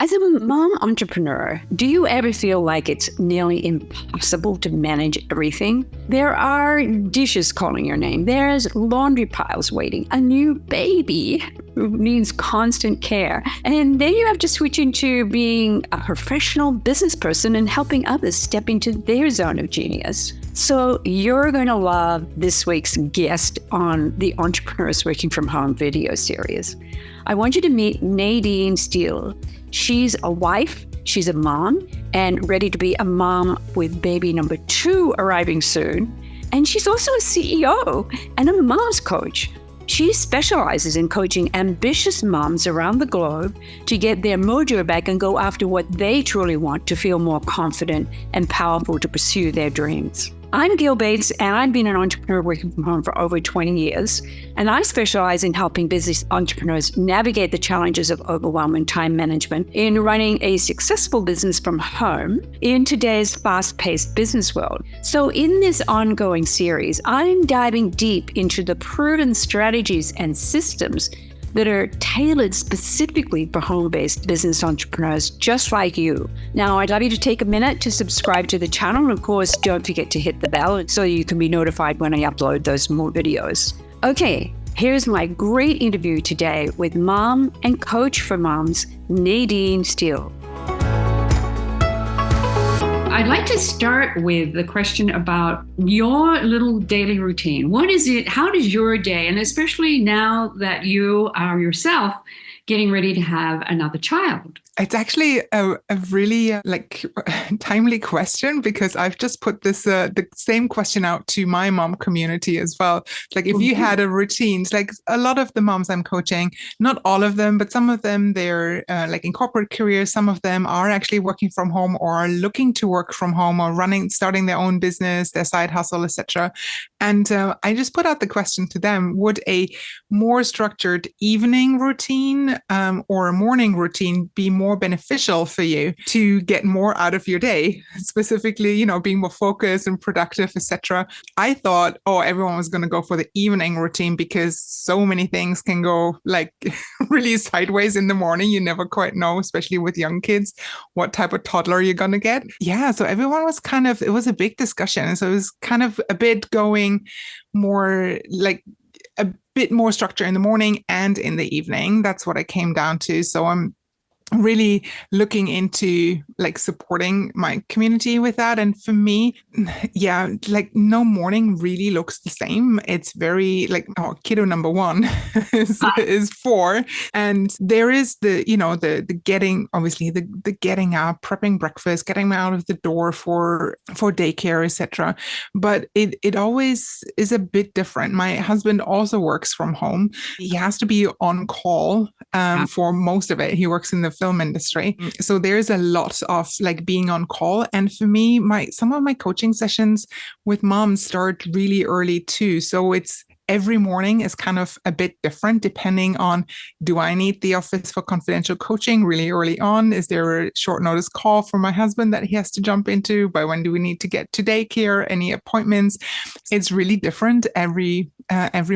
As a mom entrepreneur, do you ever feel like it's nearly impossible to manage everything? There are dishes calling your name. There's laundry piles waiting, a new baby who needs constant care. And then you have to switch into being a professional business person and helping others step into their zone of genius. So you're going to love this week's guest on the Entrepreneurs Working From Home video series. I want you to meet Nadine Stille. She's a wife, she's a mom, and ready to be a mom with baby number 2 arriving soon. And she's also a CEO and a mom's coach. She specializes in coaching ambitious moms around the globe to get their mojo back and go after what they truly want to feel more confident and powerful to pursue their dreams. I'm Gil Bates, and I've been an entrepreneur working from home for over 20 years, and I specialize in helping business entrepreneurs navigate the challenges of overwhelming time management in running a successful business from home in today's fast-paced business world. So in this ongoing series, I'm diving deep into the proven strategies and systems that are tailored specifically for home-based business entrepreneurs just like you. Now, I'd love you to take a minute to subscribe to the channel. And of course, don't forget to hit the bell so you can be notified when I upload those more videos. Okay, here's my great interview today with mom and coach for moms, Nadine Stille. I'd like to start with the question about your little daily routine. What is it? How does your day, and especially now that you are yourself getting ready to have another child? It's actually a really timely question, because I've just put this the same question out to my mom community as well. Like, if you had a routine, like a lot of the moms I'm coaching, not all of them, but some of them, they're in corporate careers. Some of them are actually working from home or are looking to work from home or starting their own business, their side hustle, etc. And I just put out the question to them: would a more structured evening routine or a morning routine be more beneficial for you to get more out of your day, specifically, being more focused and productive, etc. I thought, everyone was going to go for the evening routine, because so many things can go really sideways in the morning. You never quite know, especially with young kids, what type of toddler you're going to get. Yeah, so everyone was it was a big discussion. So it was kind of a bit going more a bit more structure in the morning and in the evening. That's what I came down to. So I'm really looking into supporting my community with that. And for me, no morning really looks the same. It's very kiddo number 1 is 4. And there is the getting, obviously the getting up, prepping breakfast, getting out of the door for daycare, etc. But it always is a bit different. My husband also works from home. He has to be on call for most of it. He works in the film industry. So there's a lot of being on call. And for me, some of my coaching sessions with moms start really early too. So it's every morning is kind of a bit different depending on, do I need the office for confidential coaching really early on? Is there a short notice call for my husband that he has to jump into? By when do we need to get to daycare? Any appointments? It's really different every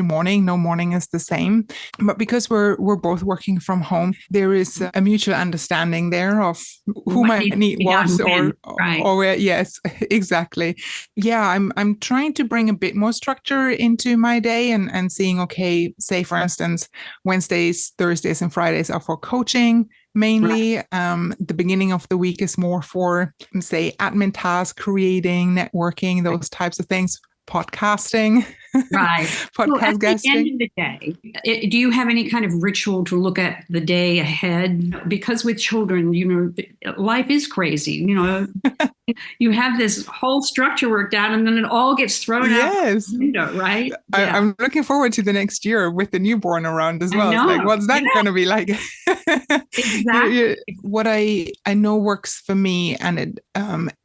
morning. No morning is the same. But because we're both working from home, there is a mutual understanding there of who might need what or where. Yes, exactly. Yeah, I'm trying to bring a bit more structure into my day and seeing, okay, say for instance, Wednesdays, Thursdays, and Fridays are for coaching mainly. Right. The beginning of the week is more for, say, admin tasks, creating, networking, those types of things. Podcasting, right? Podcast guesting. At the end of the day, do you have any kind of ritual to look at the day ahead? Because with children, life is crazy. You have this whole structure worked out, and then it all gets thrown out the window, right? Yeah. I'm looking forward to the next year with the newborn around as well. It's what's that going to be like? Exactly. What I know works for me, and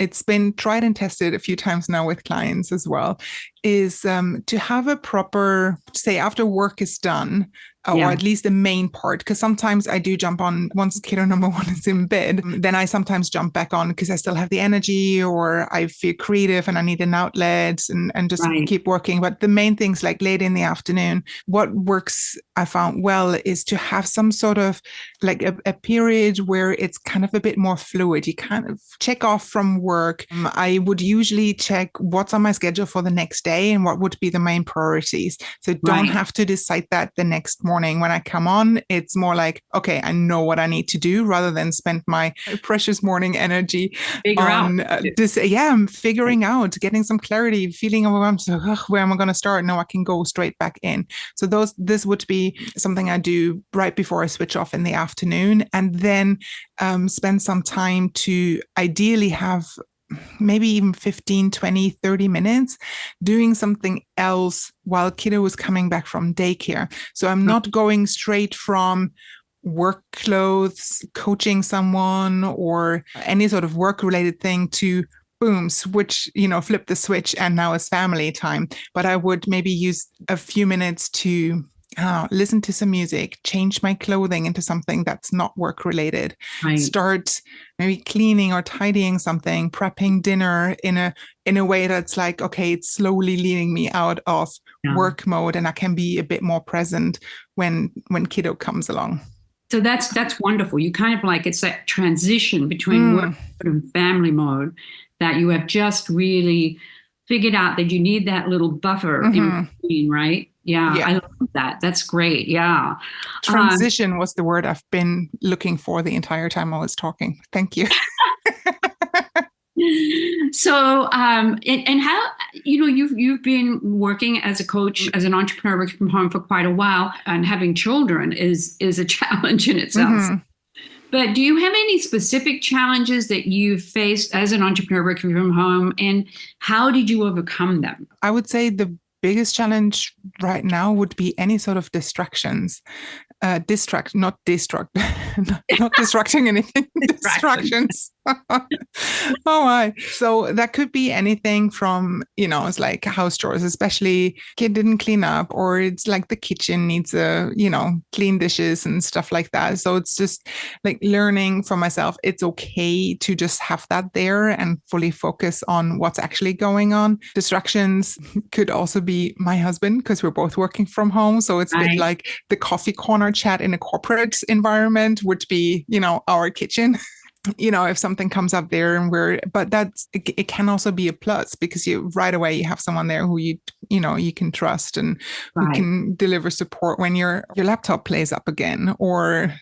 it's been tried and tested a few times now with clients as well, is to have a proper, say, after work is done, or at least the main part, because sometimes I do jump on once kiddo number one is in bed, then I sometimes jump back on because I still have the energy or I feel creative and I need an outlet and just keep working. But the main things like late in the afternoon, what works I found well is to have some sort of like a period where it's kind of a bit more fluid. You kind of check off from work. I would usually check what's on my schedule for the next day and what would be the main priorities. So don't have to decide that the next morning. When I come on, it's more like, okay, I know what I need to do rather than spend my precious morning energy on figuring out, getting some clarity, feeling overwhelmed. So where am I going to start? No, I can go straight back in. So this would be something I do right before I switch off in the afternoon, and then spend some time to ideally have maybe even 15, 20, 30 minutes doing something else while kiddo is coming back from daycare. So I'm not going straight from work clothes, coaching someone or any sort of work related thing to boom, switch, flip the switch and now it's family time. But I would maybe use a few minutes to listen to some music, change my clothing into something that's not work related, start maybe cleaning or tidying something, prepping dinner in a way that's like, okay, it's slowly leading me out of work mode and I can be a bit more present when kiddo comes along. So that's wonderful. You kind of like, it's that transition between work mode and family mode that you have just really figured out that you need that little buffer in between, right? Yeah, I love that. That's great. Yeah. Transition was the word I've been looking for the entire time I was talking. Thank you. So, and how, you've been working as a coach, as an entrepreneur working from home for quite a while, and having children is a challenge in itself. But do you have any specific challenges that you've faced as an entrepreneur working from home, and how did you overcome them? I would say the biggest challenge right now would be any sort of distractions. Not distracting anything. Distractions. Oh my. So that could be anything from, it's like house chores, especially kid didn't clean up, or it's like the kitchen needs clean dishes and stuff like that. So it's just like learning for myself, it's okay to just have that there and fully focus on what's actually going on. Distractions could also be my husband, because we're both working from home. So it's a bit like the coffee corner chat in a corporate environment would be, our kitchen. If something comes up there but it can also be a plus, because right away you have someone there who you can trust and who can deliver support when your laptop plays up again, or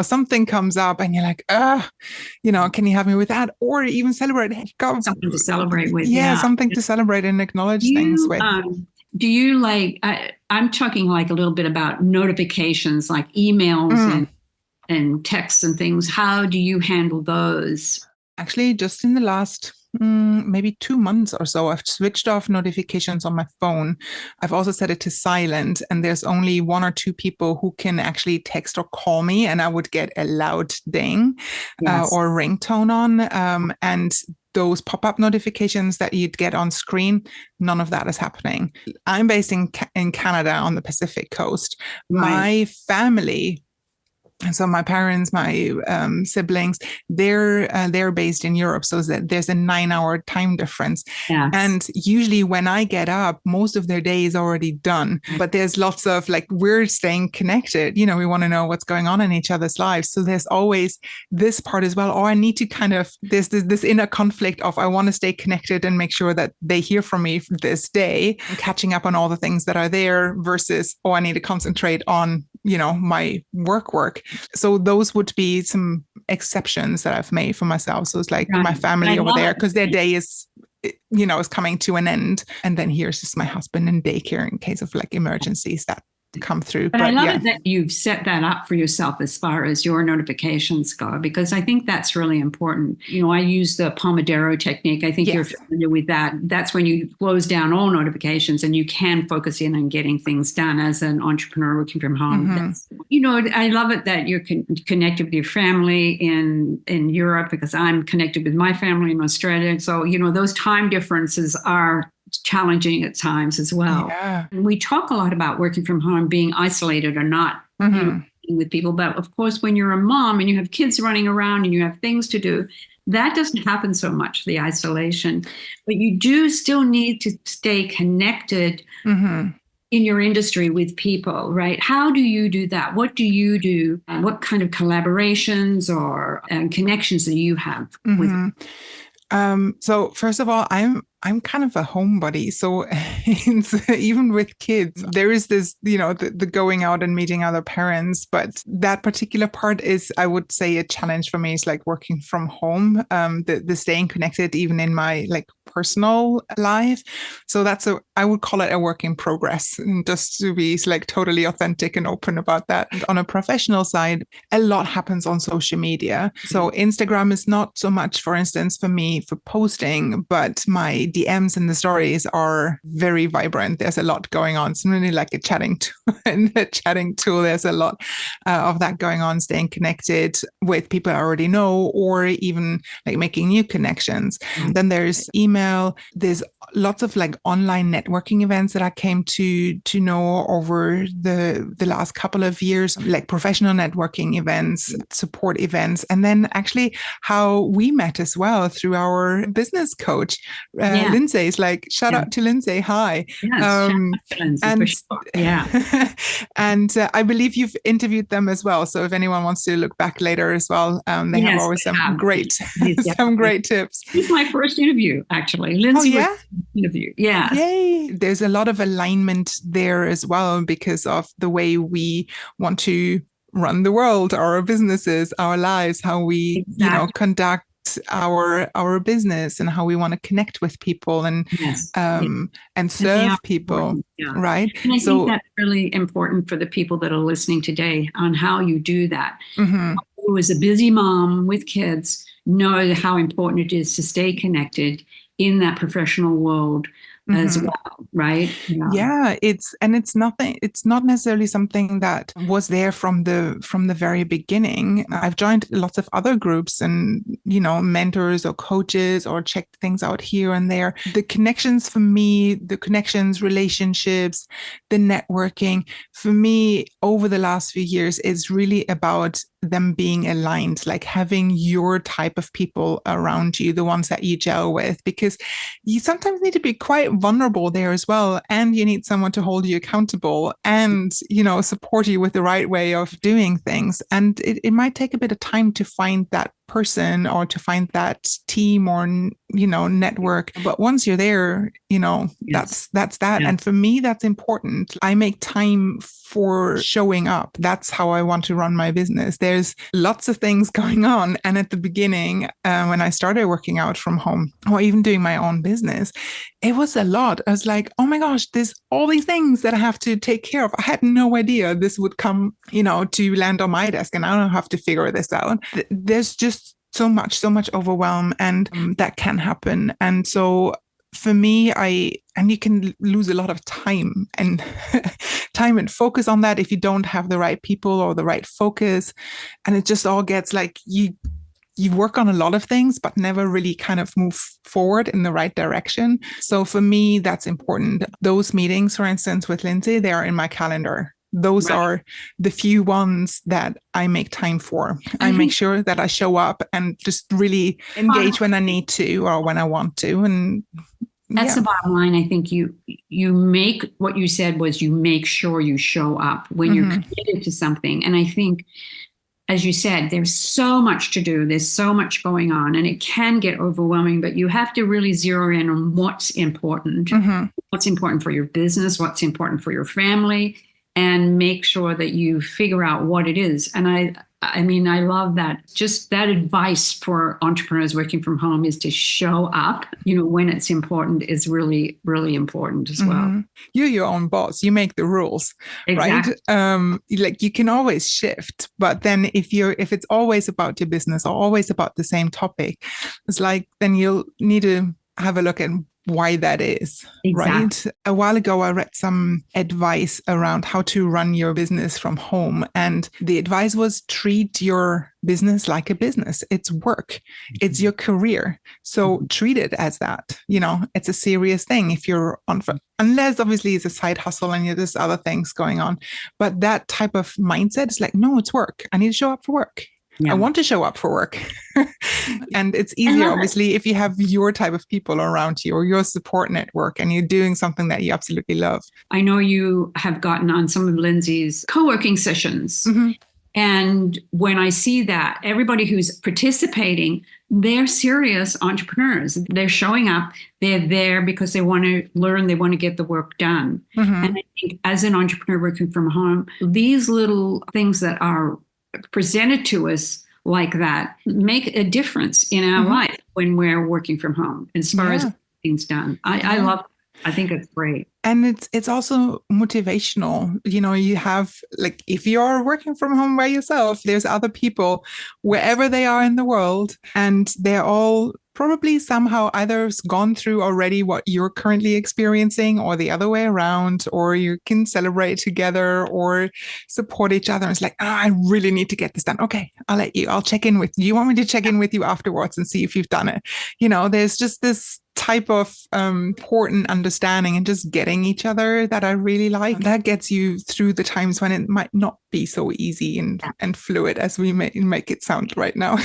something comes up and you're like, can you help me with that? Or even celebrate. Something to celebrate with. Something to celebrate and acknowledge things with. Do you I'm talking like a little bit about notifications, like emails and texts and things. How do you handle those? Actually, just in the last maybe 2 months or so, I've switched off notifications on my phone. I've also set it to silent, and there's only 1 or 2 people who can actually text or call me, and I would get a loud ding or ringtone on. And those pop-up notifications that you'd get on screen, none of that is happening. I'm based in Canada on the Pacific coast. My family, so my parents, my siblings, they're based in Europe, so that there's a 9-hour time difference. Yes. And usually when I get up, most of their day is already done. But there's lots of we're staying connected. We want to know what's going on in each other's lives. So there's always this part as well. Or I need to there's this inner conflict of I want to stay connected and make sure that they hear from me this day, catching up on all the things that are there versus, I need to concentrate on my work. So those would be some exceptions that I've made for myself. So it's like my family over there, because their day is coming to an end. And then here's just my husband in daycare in case of emergencies that come through. But I love it that you've set that up for yourself as far as your notifications go, because I think that's really important. I use the Pomodoro technique. I think you're familiar with that. That's when you close down all notifications and you can focus in on getting things done as an entrepreneur working from home. I love it that you're connected with your family in Europe, because I'm connected with my family in Australia. So, those time differences are challenging at times as well. Yeah. And we talk a lot about working from home, being isolated or not with people. But of course, when you're a mom and you have kids running around and you have things to do, that doesn't happen so much, the isolation. But you do still need to stay connected in your industry with people, right? How do you do that? What do you do? What kind of collaborations or connections do you have with? So first of all, I'm kind of a homebody. So even with kids, there is this, the going out and meeting other parents. But that particular part is, I would say, a challenge for me is like working from home, the staying connected even in my like personal life. So I would call it a work in progress, and just to be like totally authentic and open about that. And on a professional side, a lot happens on social media. So Instagram is not so much, for instance, for me for posting, but my DMs and the stories are very vibrant. There's a lot going on. It's really like a chatting tool. In the chatting tool, there's a lot of that going on, staying connected with people I already know, or even like making new connections. Then there's email. There's lots of like online networking events that I came to know over the last couple of years, like professional networking events, support events, and then actually how we met as well through our business coach. Lindsay is like, shout out to Lindsay. Hi. Yes, and and I believe you've interviewed them as well. So if anyone wants to look back later as well, they have always some great tips. This is my first interview, actually. Lindsay was interview. Yeah. Yay. There's a lot of alignment there as well because of the way we want to run the world, our businesses, our lives, how we, conduct our business and how we want to connect with people and serve people, right? And I think that's really important for the people that are listening today on how you do that. Who is a busy mom with kids, know how important it is to stay connected in that professional world as well, right? It's not necessarily something that was there from the very beginning. I've joined lots of other groups and mentors or coaches or checked things out here and there. The connections for me, relationships, the networking for me over the last few years is really about them being aligned, like having your type of people around you, the ones that you gel with, because you sometimes need to be quite vulnerable there as well. And you need someone to hold you accountable and, support you with the right way of doing things. And it might take a bit of time to find that person or to find that team or, network. But once you're there, that's that. Yeah. And for me, that's important. I make time for showing up. That's how I want to run my business. There's lots of things going on. And at the beginning, when I started working out from home or even doing my own business, it was a lot. I was like, oh my gosh, there's all these things that I have to take care of. I had no idea this would come, to land on my desk and I don't have to figure this out. There's just so much overwhelm and that can happen. And so for me, you can lose a lot of time and focus on that if you don't have the right people or the right focus. And it just all gets like you work on a lot of things, but never really kind of move forward in the right direction. So for me, that's important. Those meetings, for instance, with Lindsay, they are in my calendar. Those are the few ones that I make time for. I make sure that I show up and just really engage when I need to or when I want to. And that's the bottom line. I think you make what you said was you make sure you show up when you're committed to something. And I think, as you said, there's so much to do. There's so much going on and it can get overwhelming, but you have to really zero in on what's important, what's important for your business, what's important for your family, and make sure that you figure out what it is. And I mean, I love that. Just that advice for entrepreneurs working from home is to show up, when it's important is really, really important as well. You're your own boss. You make the rules, right? Like you can always shift, but then if it's always about your business or always about the same topic, it's like, then you'll need to have a look at why that is. Exactly. Right. A while ago, I read some advice around how to run your business from home. And the advice was treat your business like a business. It's work. It's your career. So treat it as that. It's a serious thing if you're on, unless obviously it's a side hustle and there's other things going on. But that type of mindset is like, no, it's work. I need to show up for work. Yeah. I want to show up for work. And it's easier, obviously, if you have your type of people around you or your support network and you're doing something that you absolutely love. I know you have gotten on some of Lindsay's co-working sessions. Mm-hmm. And when I see that, everybody who's participating, they're serious entrepreneurs. They're showing up. They're there because they want to learn. They want to get the work done. Mm-hmm. And I think as an entrepreneur working from home, these little things that are presented to us like that make a difference in our life when we're working from home as far as things done. I love it. I think it's great. And it's also motivational. You have, like, if you're working from home by yourself, there's other people wherever they are in the world, and they're all probably somehow either gone through already what you're currently experiencing or the other way around, or you can celebrate together or support each other. It's like, I really need to get this done. Okay, I'll check in with you. You want me to check in with you afterwards and see if you've done it? There's just this type of important understanding and just getting each other that I really like. That gets you through the times when it might not be so easy and fluid as we make it sound right now.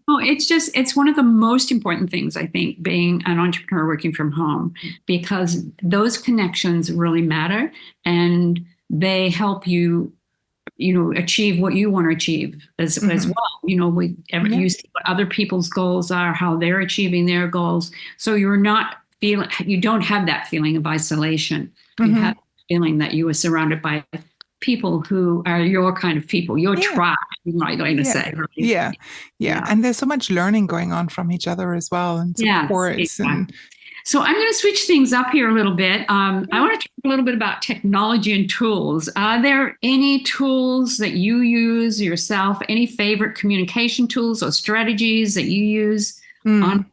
It's one of the most important things, I think, being an entrepreneur working from home, because those connections really matter and they help you, achieve what you want to achieve as well. You see what other people's goals are, how they're achieving their goals. So you don't have that feeling of isolation. You have the feeling that you are surrounded by people who are your kind of people, your tribe, you might like to say. Right? Yeah. And there's so much learning going on from each other as well, and support. Yes, exactly. So I'm going to switch things up here a little bit. I want to talk a little bit about technology and tools. Are there any tools that you use yourself? Any favorite communication tools or strategies that you use on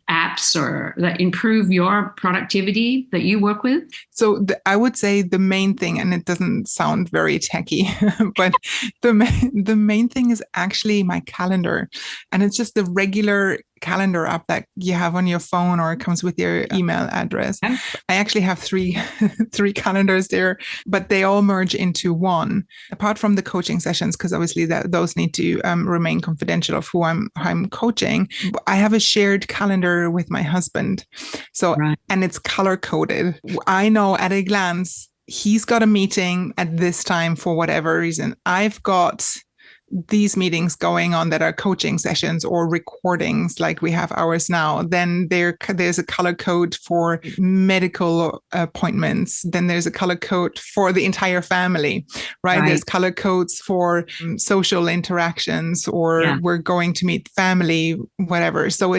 apps or that improve your productivity that you work with? So I would say the main thing, and it doesn't sound very techy, but the main thing is actually my calendar. And it's just the regular calendar app that you have on your phone, or it comes with your email address. I actually have three calendars there, but they all merge into one, apart from the coaching sessions, because obviously those need to remain confidential of who I'm coaching. I have a shared calendar with my husband. So, and it's color coded. I know at a glance, he's got a meeting at this time for whatever reason. I've got these meetings going on that are coaching sessions or recordings, like we have ours now. Then there's a color code for medical appointments. Then there's a color code for the entire family, right? There's color codes for social interactions, or we're going to meet family, whatever. So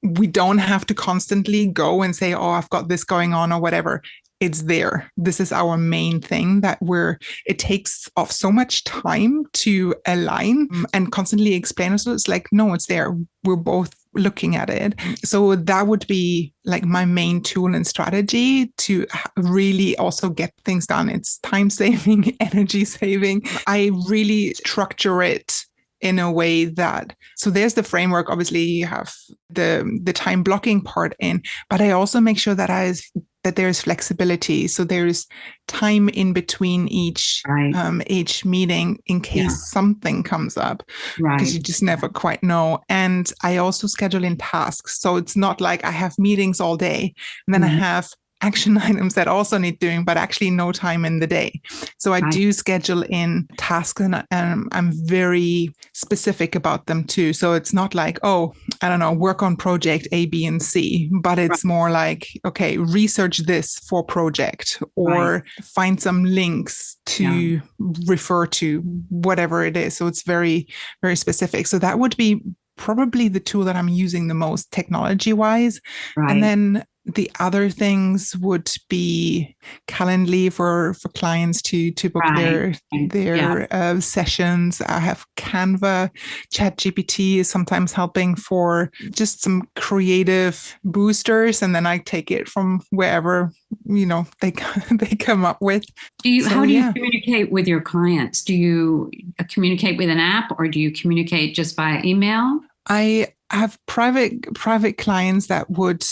we don't have to constantly go and say, I've got this going on or whatever. It's there. This is our main thing it takes off so much time to align and constantly explain. So it's like, no, it's there. We're both looking at it. So that would be like my main tool and strategy to really also get things done. It's time saving, energy saving. I really structure it in a way so there's the framework. Obviously you have the time blocking part in, but I also make sure that there's flexibility. So there's time in between each meeting in case something comes up, because you just never quite know. And I also schedule in tasks. So it's not like I have meetings all day and then I have action items that also need doing, but actually no time in the day. So I do schedule in tasks, and I'm very specific about them too. So it's not like, work on project A, B, and C, but it's more like, okay, research this for project, or find some links to refer to, whatever it is. So it's very, very specific. So that would be probably the tool that I'm using the most technology wise. And then the other things would be Calendly for clients to book their sessions. I have Canva. Chagpt is sometimes helping for just some creative boosters, and then I take it from wherever they come up with. How do you communicate with your clients? Do you communicate with an app, or do you communicate just via email? I have private clients that would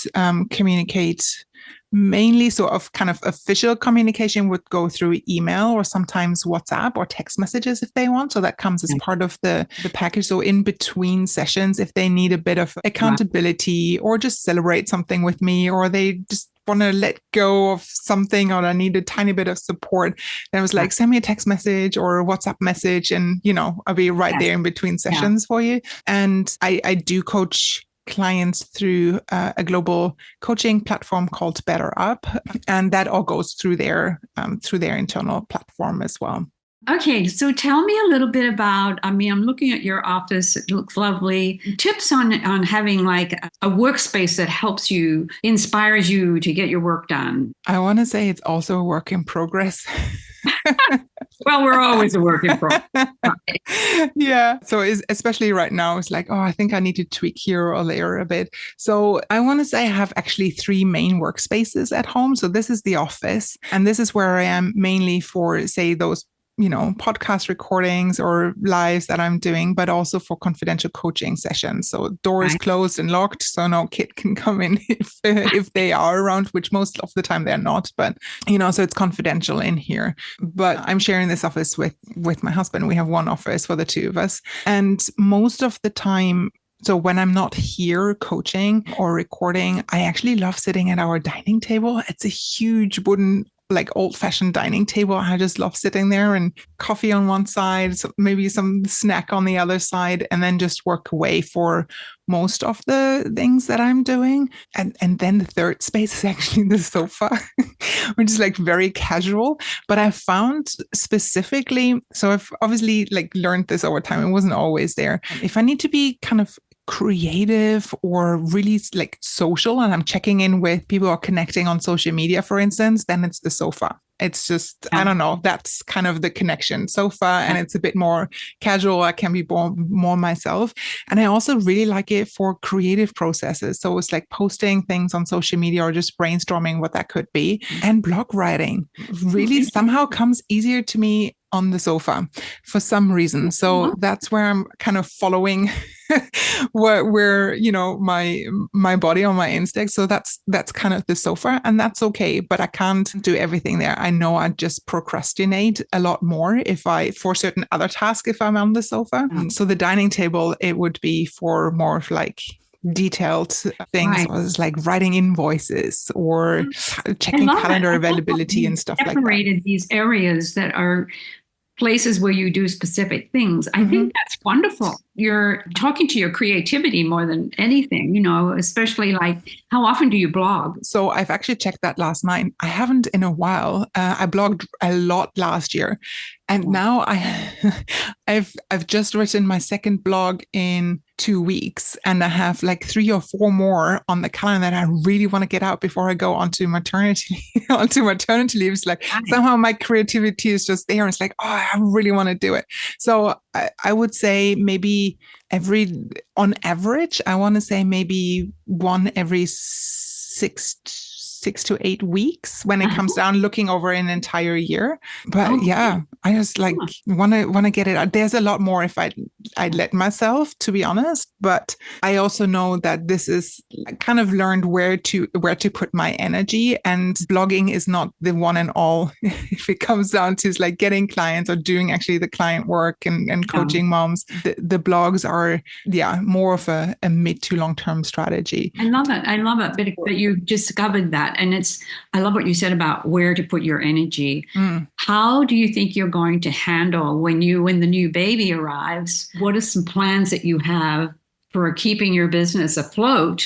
communicate. Mainly sort of kind of official communication would go through email or sometimes WhatsApp or text messages if they want. So that comes as part of the package. So in between sessions, if they need a bit of accountability or just celebrate something with me, or they just want to let go of something, or I need a tiny bit of support, then it was like, send me a text message or a WhatsApp message, and I'll be right there in between sessions for you. And I do coach clients through a global coaching platform called Betterup, and that all goes through their internal platform as well. Okay, so tell me a little bit about, I'm looking at your office. It looks lovely. Tips on having like a workspace that helps you, inspires you to get your work done. I want to say it's also a work in progress. Well, we're always a work in progress. Yeah. So especially right now, it's like, I think I need to tweak here or there a bit. So I want to say I have actually 3 main workspaces at home. So this is the office, and this is where I am mainly for, say, those podcast recordings or lives that I'm doing, but also for confidential coaching sessions. So doors closed and locked, so no kid can come in if they are around, which most of the time they're not. But so it's confidential in here. But I'm sharing this office with my husband. We have one office for the 2 of us, and most of the time. So when I'm not here coaching or recording, I actually love sitting at our dining table. It's a huge wooden, like old-fashioned dining table. I just love sitting there, and coffee on one side, so maybe some snack on the other side, and then just work away for most of the things that I'm doing. And then the third space is actually the sofa, which is like very casual. But I found specifically, so I've obviously like learned this over time. It wasn't always there. If I need to be kind of creative or really like social, and I'm checking in with people or connecting on social media, for instance, then it's the sofa. It's just, I don't know, that's kind of the connection. Sofa, and it's a bit more casual. I can be more myself. And I also really like it for creative processes. So it's like posting things on social media or just brainstorming what that could be. And blog writing really somehow comes easier to me on the sofa for some reason. So that's where I'm kind of following where my body or my instinct. So that's kind of the sofa, and that's okay. But I can't do everything there. I know I just procrastinate a lot more for certain other tasks if I'm on the sofa. So the dining table, it would be for more of like detailed things. Right. Was like writing invoices or checking calendar availability and stuff like that. Separated these areas that are places where you do specific things. I think that's wonderful. You're talking to your creativity more than anything, especially like, how often do you blog? So I've actually checked that last night. I haven't in a while. I blogged a lot last year. And now I've just written my second blog in 2 weeks, and I have like 3 or 4 more on the calendar that I really want to get out before I go onto maternity leave. It's like somehow my creativity is just there. And it's like, I really want to do it. So I would say maybe on average, I want to say maybe one every 6 to 8 weeks when it comes down, looking over an entire year. But I just like want to get it out. There's a lot more if I'd let myself, to be honest. But I also know that this is, I kind of learned where to put my energy, and blogging is not the one and all. If it comes down to like getting clients or doing actually the client work and coaching moms, the blogs are more of a mid to long term strategy. I love it that you discovered that. And I love what you said about where to put your energy. How do you think you're going to handle when the new baby arrives? What are some plans that you have for keeping your business afloat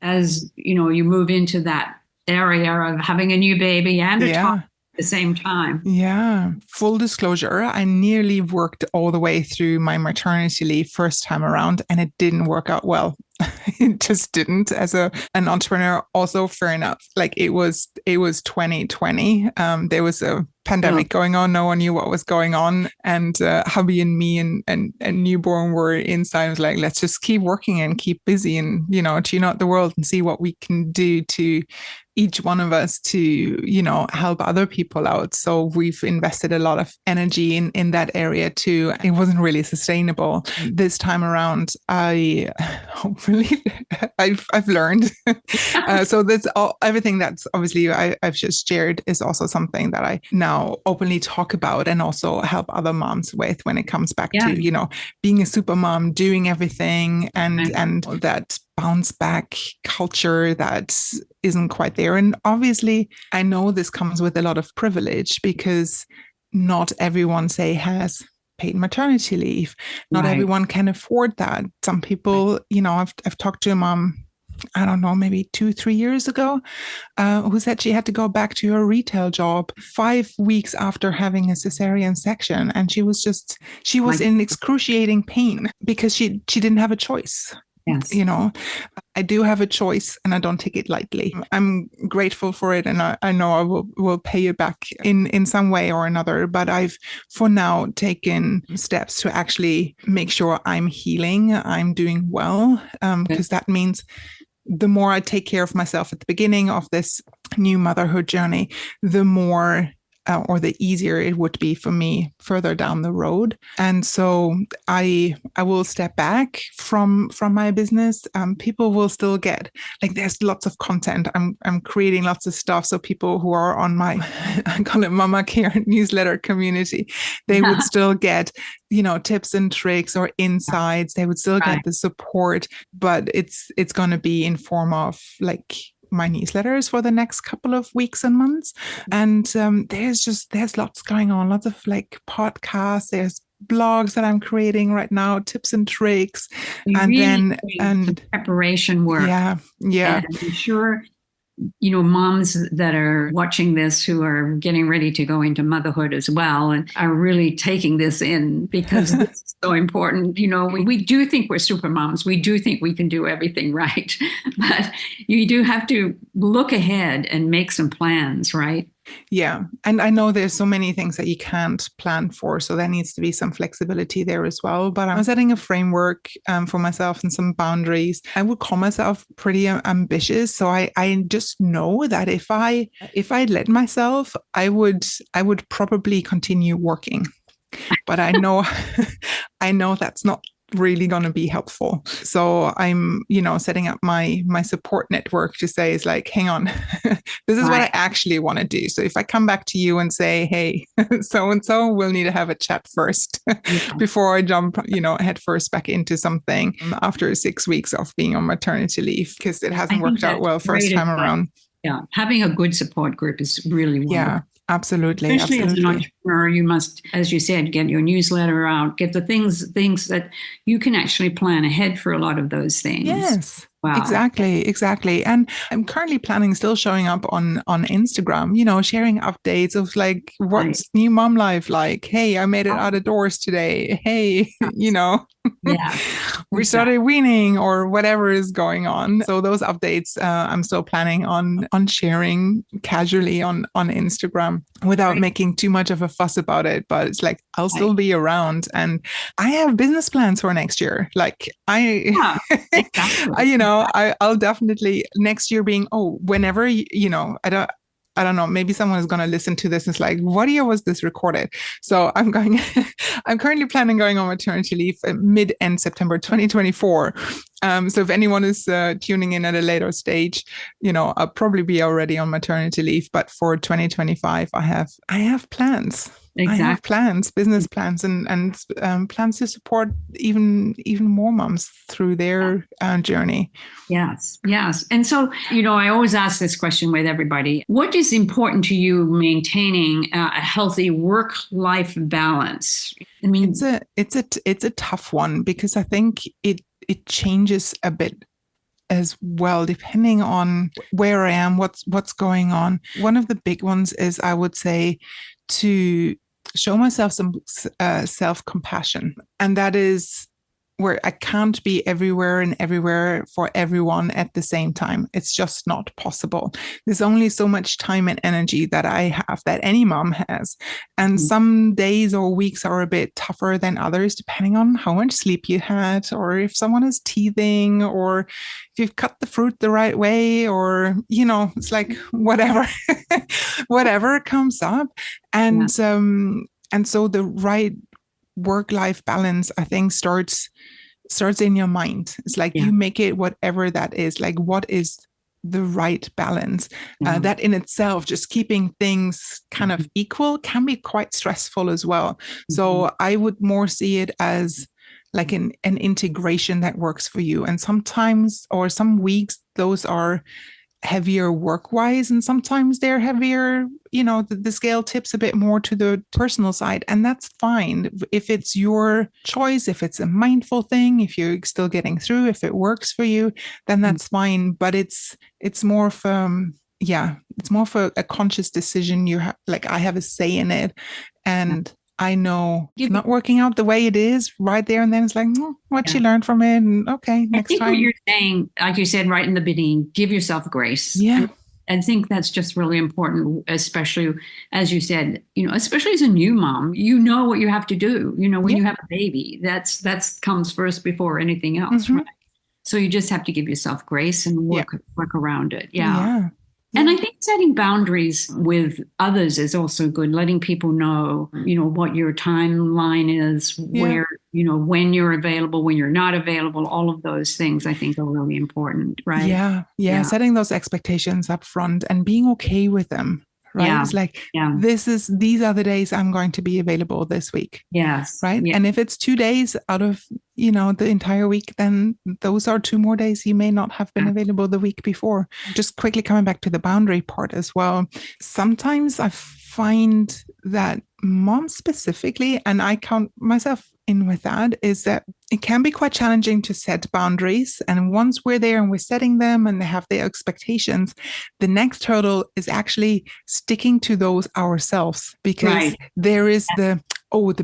as you move into that area of having a new baby and a child? the same time. Yeah. Full disclosure, I nearly worked all the way through my maternity leave first time around, and it didn't work out well. It just didn't. As an entrepreneur, also fair enough. Like it was 2020. There was a pandemic going on. No one knew what was going on, and hubby and me and newborn were inside. I was like, let's just keep working and keep busy, and tune out the world and see what we can do to each one of us to help other people out. So we've invested a lot of energy in that area too. It wasn't really sustainable this time around. I hopefully I've learned. So that's everything that's obviously I've just shared is also something that I now openly talk about and also help other moms with when it comes back to being a super mom, doing everything, and that bounce back culture that isn't quite there. And obviously, I know this comes with a lot of privilege because not everyone, say, has paid maternity leave. Not everyone can afford that. Some people, I've talked to a mom, I don't know, maybe 2-3 years ago, who said she had to go back to her retail job 5 weeks after having a cesarean section. And she was in excruciating pain because she didn't have a choice. Yes. I do have a choice and I don't take it lightly. I'm grateful for it, and I know I will pay it back in some way or another. But I've for now taken steps to actually make sure I'm healing, I'm doing well, because that means the more I take care of myself at the beginning of this new motherhood journey, the more or the easier it would be for me further down the road. And so I will step back from my business. People will still get, like, there's lots of content. I'm creating lots of stuff. So people who are on my, I call it Mama Care newsletter community, they would still get, tips and tricks or insights. They would still get the support, but it's going to be in form of like my newsletters for the next couple of weeks and months. And there's lots going on, lots of like podcasts, there's blogs that I'm creating right now, tips and tricks, and preparation work. Yeah. And I'm sure moms that are watching this who are getting ready to go into motherhood as well and are really taking this in because it's so important. We do think we're super moms. We do think we can do everything right. But you do have to look ahead and make some plans, right? Yeah. And I know there's so many things that you can't plan for. So there needs to be some flexibility there as well. But I'm setting a framework for myself and some boundaries. I would call myself pretty ambitious. So I just know that if I let myself, I would probably continue working. But I know that's not really going to be helpful. So I'm, setting up my support network to say, is like, hang on, this is what I actually want to do. So if I come back to you and say, hey, so-and-so, we'll need to have a chat first before I jump, head first back into something after 6 weeks of being on maternity leave, because it hasn't worked out well first time around. Yeah. Having a good support group is really wonderful. Yeah. Absolutely. Especially as an entrepreneur, you must, as you said, get your newsletter out, get the things that you can actually plan ahead for a lot of those things. Yes. Wow. Exactly. And I'm currently planning still showing up on Instagram, sharing updates of like, what's new mom life like? Hey, I made it out of doors today. Hey, we started weaning or whatever is going on. So those updates, I'm still planning on sharing casually on Instagram without making too much of a fuss about it. But it's like, I'll still be around, and I have business plans for next year. Like I'll definitely next year being, whenever, I don't know, maybe someone is going to listen to this and it's like, what year was this recorded? So I'm currently planning going on maternity leave mid-end September 2024. So if anyone is tuning in at a later stage, I'll probably be already on maternity leave. But for 2025, I have plans. Exactly. I have plans, business plans, and plans to support even more moms through their journey. Yes. And so, I always ask this question with everybody. What is important to you maintaining a healthy work-life balance? I mean, it's a tough one, because I think it changes a bit as well, depending on where I am, what's going on. One of the big ones is, I would say, to show myself some self-compassion. And that is where I can't be everywhere and everywhere for everyone at the same time. It's just not possible. There's only so much time and energy that I have, that any mom has. And some days or weeks are a bit tougher than others, depending on how much sleep you had, or if someone is teething, or if you've cut the fruit the right way, or, it's like whatever, whatever comes up. And so the right work-life balance, I think, starts in your mind. It's like you make it whatever that is, like what is the right balance. That in itself, just keeping things kind of equal, can be quite stressful as well. So I would more see it as like an integration that works for you. And sometimes, or some weeks, those are heavier work-wise, and sometimes they're heavier, the scale tips a bit more to the personal side, and that's fine. If it's your choice, if it's a mindful thing, if you're still getting through, if it works for you, then that's fine. But it's more of it's more of a conscious decision. I have a say in it, and I know it's not working out the way it is right there. And then it's like, what you learned from it. And okay, next time. What you're saying, like you said right in the beginning, give yourself grace. Yeah. I think that's just really important, especially, as you said, especially as a new mom, what you have to do, when you have a baby, that comes first before anything else, right? So you just have to give yourself grace and work around it. Yeah. And I think setting boundaries with others is also good, letting people know, what your timeline is, where, when you're available, when you're not available, all of those things I think are really important, right? Yeah. Setting those expectations up front and being okay with them. Right. Yeah. It's like, these are the days I'm going to be available this week. Yes. Right. Yeah. And if it's 2 days out of, the entire week, then those are 2 more days you may not have been available the week before. Just quickly coming back to the boundary part as well. Sometimes I find that moms specifically, and I count myself in with that, is that it can be quite challenging to set boundaries. And once we're there and we're setting them and they have their expectations, the next hurdle is actually sticking to those ourselves, because there is the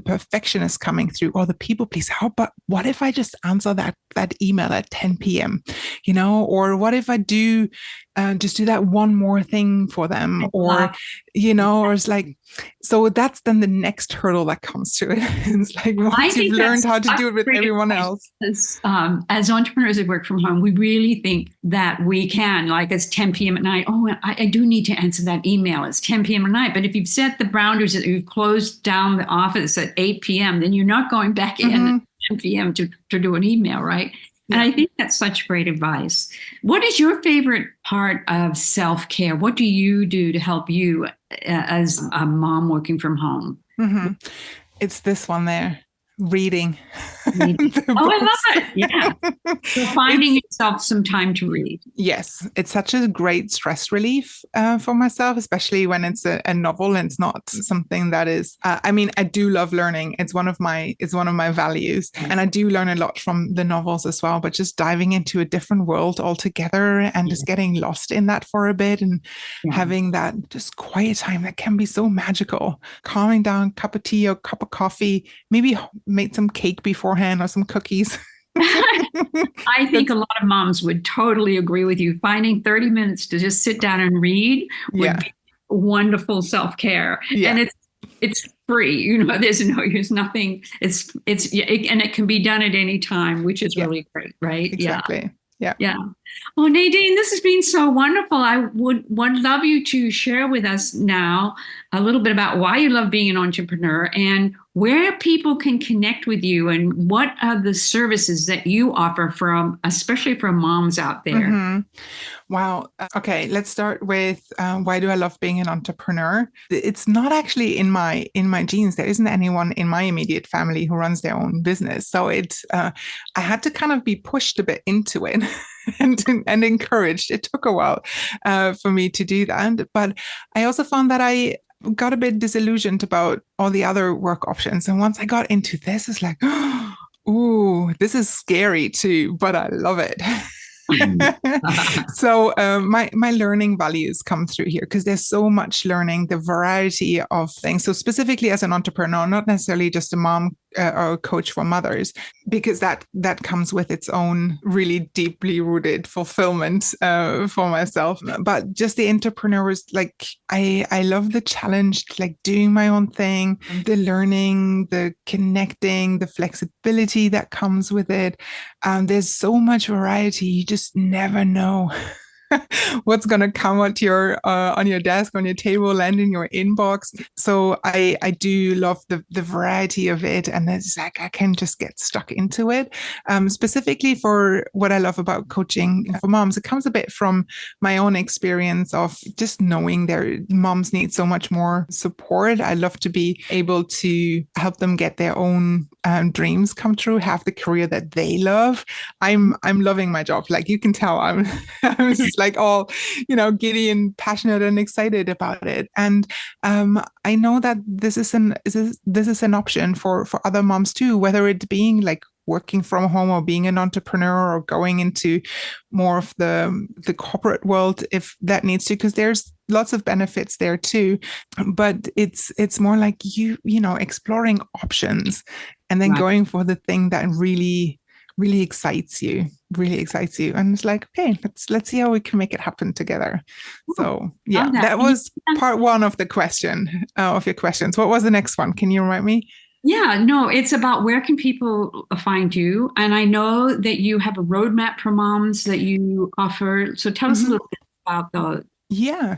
perfectionist coming through, or the people please. But what if I just answer that email at 10 p.m., or what if I do just do that one more thing for them, or it's like, so that's then the next hurdle that comes to it. It's like, once you've learned how to do it with everyone else. As entrepreneurs that work from home, we really think that we can, like, it's 10 p.m. at night. Oh, I do need to answer that email. It's 10 p.m. at night. But if you've set the boundaries that you've closed down the office at 8 p.m., then you're not going back in at 10 p.m. to do an email, right? And I think that's such great advice. What is your favorite part of self-care? What do you do to help you as a mom working from home? It's this one there. Reading. I love it. Yeah. So finding yourself some time to read. Yes. It's such a great stress relief for myself, especially when it's a novel and it's not something that is, I do love learning. It's one of my values. And I do learn a lot from the novels as well, but just diving into a different world altogether and just getting lost in that for a bit and having that just quiet time that can be so magical. Calming down, cup of tea or cup of coffee, maybe made some cake beforehand or some cookies. I think a lot of moms would totally agree with you. Finding 30 minutes to just sit down and read would be wonderful self-care. Yeah. And it's free, there's nothing. And it can be done at any time, which is really great, right? Exactly. Yeah. Well, Nadine, this has been so wonderful. I would love you to share with us now a little bit about why you love being an entrepreneur and where people can connect with you and what are the services that you offer especially for moms out there. Wow. Okay, let's start with why do I love being an entrepreneur? It's not actually in my genes. There isn't anyone in my immediate family who runs their own business. So I had to kind of be pushed a bit into it and encouraged. It took a while for me to do that. But I also found that I got a bit disillusioned about all the other work options. And once I got into this, it's like, ooh, this is scary too, but I love it. So my learning values come through here because there's so much learning, the variety of things. So specifically as an entrepreneur, not necessarily just a mom or a coach for mothers, because that comes with its own really deeply rooted fulfillment for myself. But just the entrepreneurs, like I love the challenge, like doing my own thing, the learning, the connecting, the flexibility that comes with it. There's so much variety. You just never know what's going to come at your on your desk, on your table, land in your inbox. So I do love the variety of it, and it's like I can just get stuck into it. Specifically for what I love about coaching for moms, it comes a bit from my own experience of just knowing their moms need so much more support. I love to be able to help them get their own dreams come true, have the career that they love. I'm loving my job. Like you can tell, I'm just like all, giddy and passionate and excited about it. And I know that this is an option for other moms too, whether it being like working from home or being an entrepreneur or going into more of the corporate world if that needs to, because there's lots of benefits there too. But it's more like exploring options and then going for the thing that really excites you. And it's like, okay, let's see how we can make it happen together. So yeah, that was part one of the question, of your questions. What was the next one? Can you remind me? Yeah, no, it's about where can people find you? And I know that you have a roadmap for moms that you offer. So tell us a little bit about those. Yeah.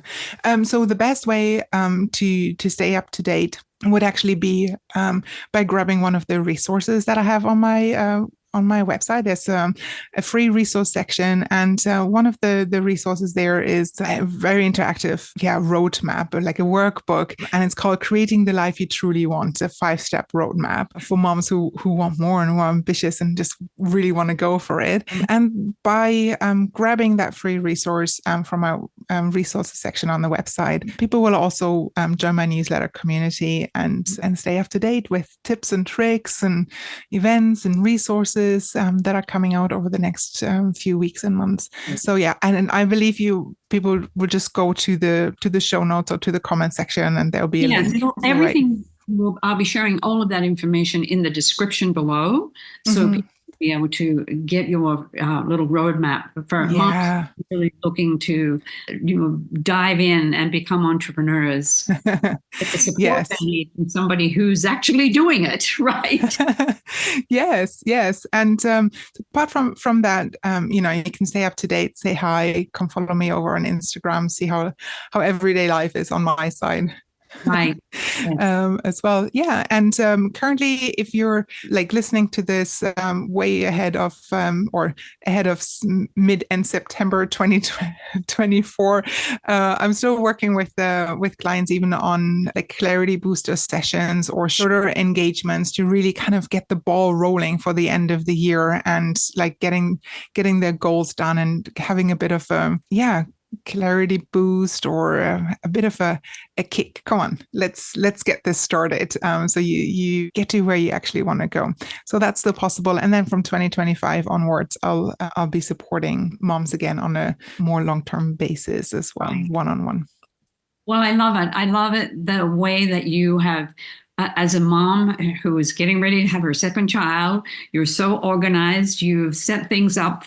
So the best way to stay up to date would actually be by grabbing one of the resources that I have on my website. There's a free resource section, and one of the resources there is a very interactive roadmap, like a workbook, and it's called Creating the Life You Truly Want, a 5-step roadmap for moms who want more and who are ambitious and just really want to go for it. And by grabbing that free resource from our resources section on the website, people will also join my newsletter community and stay up to date with tips and tricks and events and resources that are coming out over the next few weeks and months. So yeah, and I believe people will just go to the show notes or to the comment section, and there'll be a link. Everything. I'll be sharing all of that information in the description below, so people will be able to get your little roadmap for moms really looking to dive in and become entrepreneurs. Get the support they need from somebody who's actually doing it, right? Yes. And apart from that, you can stay up to date, say hi, come follow me over on Instagram, see how everyday life is on my side. Right. As well. Yeah. And currently, if you're like listening to this way ahead of mid-end September 2024, I'm still working with clients even on like clarity booster sessions or shorter engagements to really kind of get the ball rolling for the end of the year and like getting their goals done and having a bit of clarity boost or a bit of a kick. Come on, let's get this started. So you get to where you actually want to go. So that's still possible. And then from 2025 onwards, I'll be supporting moms again on a more long-term basis as well, one-on-one. Well, I love it. I love it, the way that you have, as a mom who is getting ready to have her second child, you're so organized. You've set things up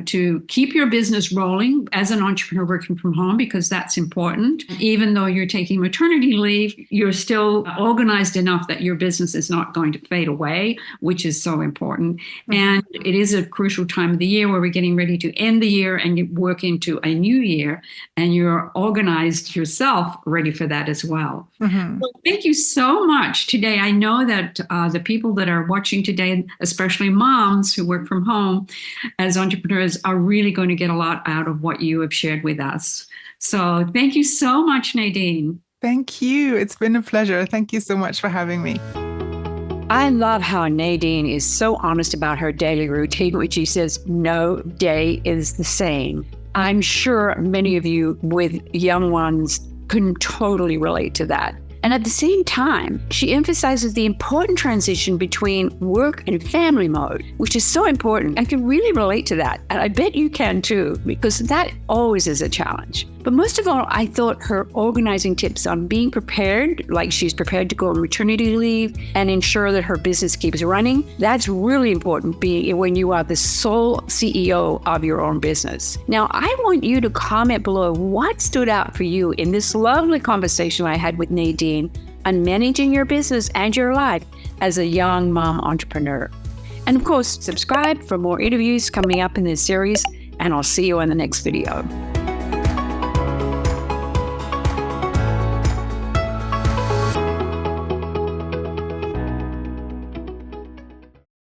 to keep your business rolling as an entrepreneur working from home, because that's important. Even though you're taking maternity leave, you're still organized enough that your business is not going to fade away, which is so important. And it is a crucial time of the year where we're getting ready to end the year and work into a new year, and you're organized yourself, ready for that as well. So thank you so much today. I know that the people that are watching today, especially moms who work from home as entrepreneurs, are really going to get a lot out of what you have shared with us. So thank you so much, Nadine. Thank you. It's been a pleasure. Thank you so much for having me. I love how Nadine is so honest about her daily routine, which she says no day is the same. I'm sure many of you with young ones can totally relate to that. And at the same time, she emphasizes the important transition between work and family mode, which is so important. I can really relate to that. And I bet you can too, because that always is a challenge. But most of all, I thought her organizing tips on being prepared, like she's prepared to go on maternity leave and ensure that her business keeps running, that's really important being when you are the sole CEO of your own business. Now, I want you to comment below what stood out for you in this lovely conversation I had with Nadine on managing your business and your life as a young mom entrepreneur. And of course, subscribe for more interviews coming up in this series, and I'll see you in the next video.